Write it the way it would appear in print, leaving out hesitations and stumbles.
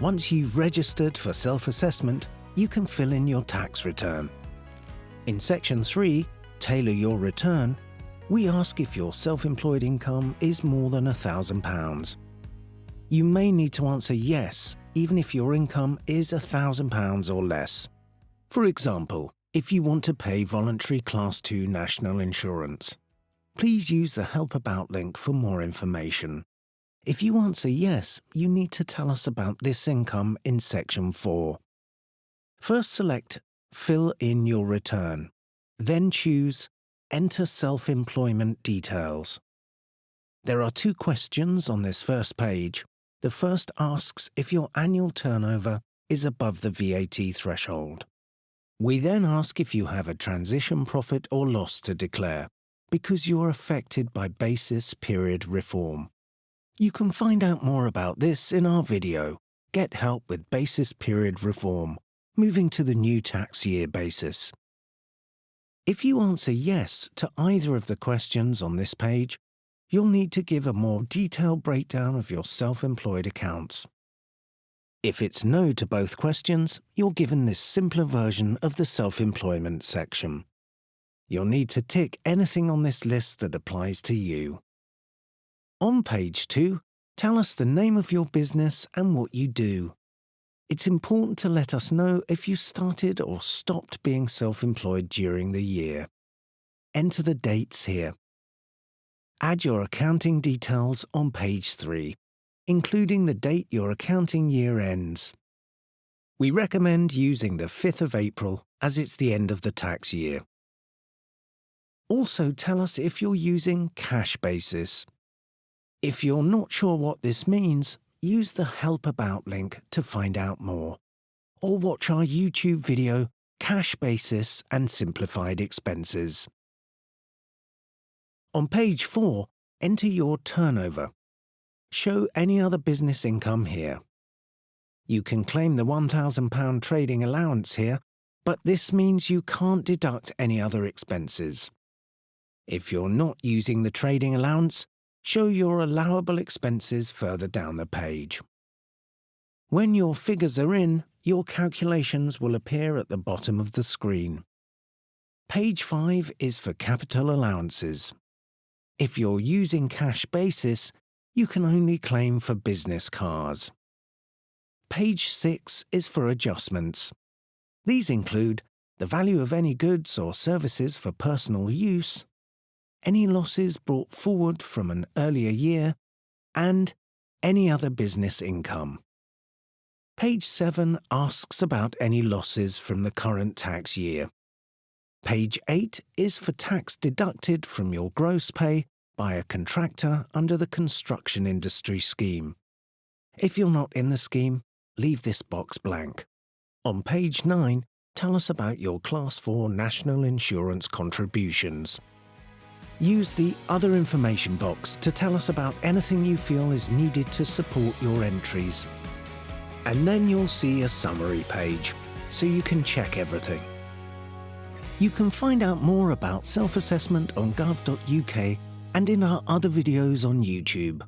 Once you've registered for self-assessment, you can fill in your tax return. In Section 3, Tailor Your Return, we ask if your self-employed income is more than £1,000. You may need to answer yes, even if your income is £1,000 or less. For example, if you want to pay voluntary Class 2 national insurance. Please use the Help About link for more information. If you answer yes, you need to tell us about this income in Section 4. First select Fill in your return, then choose Enter self-employment details. There are 2 questions on this first page. The first asks if your annual turnover is above the VAT threshold. We then ask if you have a transition profit or loss to declare, because you are affected by basis period reform. You can find out more about this in our video, Get Help with Basis Period Reform, moving to the new tax year basis. If you answer yes to either of the questions on this page, you'll need to give a more detailed breakdown of your self-employed accounts. If it's no to both questions, you're given this simpler version of the self-employment section. You'll need to tick anything on this list that applies to you. On page 2, tell us the name of your business and what you do. It's important to let us know if you started or stopped being self-employed during the year. Enter the dates here. Add your accounting details on page 3, including the date your accounting year ends. We recommend using the 5th of April as it's the end of the tax year. Also tell us if you're using cash basis. If you're not sure what this means, use the Help About link to find out more, or watch our YouTube video, Cash Basis and Simplified Expenses. On page 4, enter your turnover. Show any other business income here. You can claim the £1,000 trading allowance here, but this means you can't deduct any other expenses. If you're not using the trading allowance, show your allowable expenses further down the page. When your figures are in, your calculations will appear at the bottom of the screen. Page 5 is for capital allowances. If you're using cash basis, you can only claim for business cars. Page 6 is for adjustments. These include the value of any goods or services for personal use, any losses brought forward from an earlier year, and any other business income. Page 7 asks about any losses from the current tax year. Page 8 is for tax deducted from your gross pay by a contractor under the construction industry scheme. If you're not in the scheme, leave this box blank. On page 9, tell us about your Class 4 national insurance contributions. Use the Other Information box to tell us about anything you feel is needed to support your entries. And then you'll see a summary page, so you can check everything. You can find out more about self-assessment on gov.uk and in our other videos on YouTube.